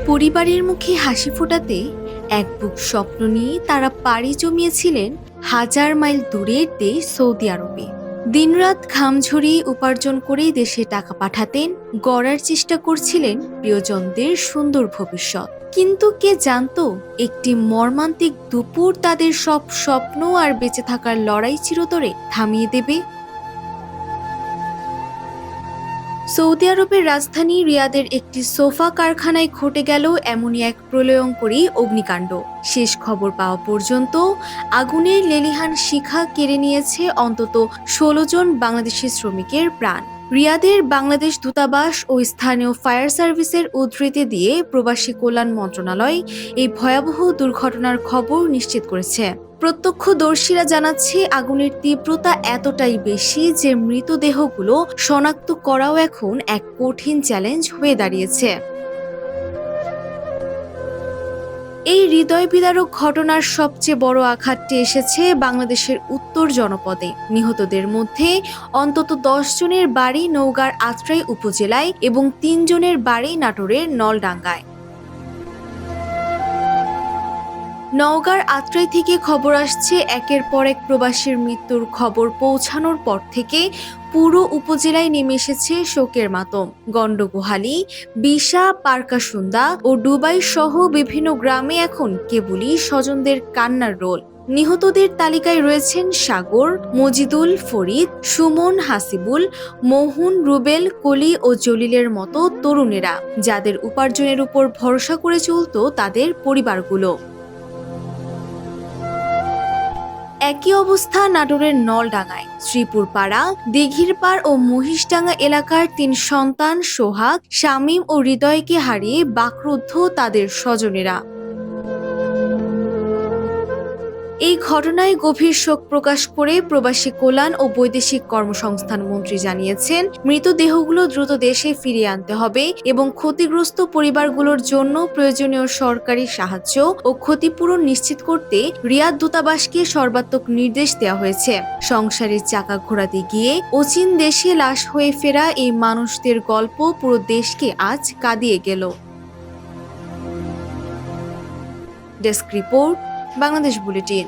পরিবারের মুখে হাসি ফোটাতে এক বুক স্বপ্ন নিয়ে তারা পাড়ি জমিয়েছিলেন হাজার মাইল দূরের দেশ সৌদি আরবে। দিনরাত ঘাম ঝরিয়ে উপার্জন করেই দেশে টাকা পাঠাতেন, গড়ার চেষ্টা করছিলেন প্রিয়জনদের সুন্দর ভবিষ্যৎ। কিন্তু কে জানতো একটি মর্মান্তিক দুপুর তাদের সব স্বপ্ন আর বেঁচে থাকার লড়াই চিরতরে থামিয়ে দেবে। সৌদি আরবের রাজধানী রিয়াদের একটি সোফা কারখানায় ঘটে গেল এমনই এক প্রলয়ঙ্করী অগ্নিকাণ্ড। শেষ খবর পাওয়া পর্যন্ত আগুনের লেলিহান শিখা কেড়ে নিয়েছে অন্তত ১৬ জন বাংলাদেশি শ্রমিকের প্রাণ। রিয়াদের বাংলাদেশ দূতাবাস ও স্থানীয় ফায়ার সার্ভিসের উদ্ধৃতি দিয়ে প্রবাসী কল্যাণ মন্ত্রণালয় এই ভয়াবহ দুর্ঘটনার খবর নিশ্চিত করেছে। প্রত্যক্ষদর্শীরা জানাচ্ছে আগুনের তীব্রতা এতটাই বেশি যে মৃতদেহগুলো শনাক্ত করাও এখন এক কঠিন চ্যালেঞ্জ হয়ে দাঁড়িয়েছে। এই হৃদয় বিদারক ঘটনার সবচেয়ে বড় আঘাতটি এসেছে বাংলাদেশের উত্তর জনপদে। নিহতদের মধ্যে অন্তত ১০ জনের বাড়ি নওগাঁর আত্রাই উপজেলায় এবং ৩ জনের বাড়ি নাটোরের নলডাঙ্গায়। নওগাঁর আত্রাই থেকে খবর আসছে, একের পর এক প্রবাসীর মৃত্যুর খবর পৌঁছানোর পর থেকে পুরো উপজেলায় নেমে এসেছে শোকের মাতম। গন্ডগোহালী, বিশা, পারকাসুন্দা ও ডুবাই সহ বিভিন্ন গ্রামে এখন কেবলই স্বজনদের কান্নার রোল। নিহতদের তালিকায় রয়েছেন সাগর, মজিদুল, ফরিদ, সুমন, হাসিবুল, মোহন, রুবেল, কলি ও জলিলের মতো তরুণেরা, যাদের উপার্জনের উপর ভরসা করে চলত তাদের পরিবারগুলো। একই অবস্থা নাটোরের নলডাঙ্গায়। শ্রীপুর পাড়া, দিঘির পাড় ও মহিষডাঙ্গা এলাকার ৩ সন্তান সোহাগ, শামীম ও হৃদয়কে হারিয়ে বাকরুদ্ধ তাদের স্বজনেরা। এই ঘটনায় গভীর শোক প্রকাশ করে প্রবাসী কল্যাণ ও বৈদেশিক কর্মসংস্থান মন্ত্রী জানিয়েছেন, মৃতদেহগুলো দ্রুত দেশে ফিরিয়ে আনতে হবে এবং ক্ষতিগ্রস্ত পরিবারগুলোর জন্য প্রয়োজনীয় সরকারি সাহায্য ও ক্ষতিপূরণ নিশ্চিত করতে রিয়াদ দূতাবাসকে সর্বাত্মক নির্দেশ দেওয়া হয়েছে। সংসারের চাকা ঘোরাতে গিয়ে অচিন দেশে লাশ হয়ে ফেরা এই মানুষদের গল্প পুরো দেশকে আজ কাঁদিয়ে গেল। Desk report, Bangladesh bulletin.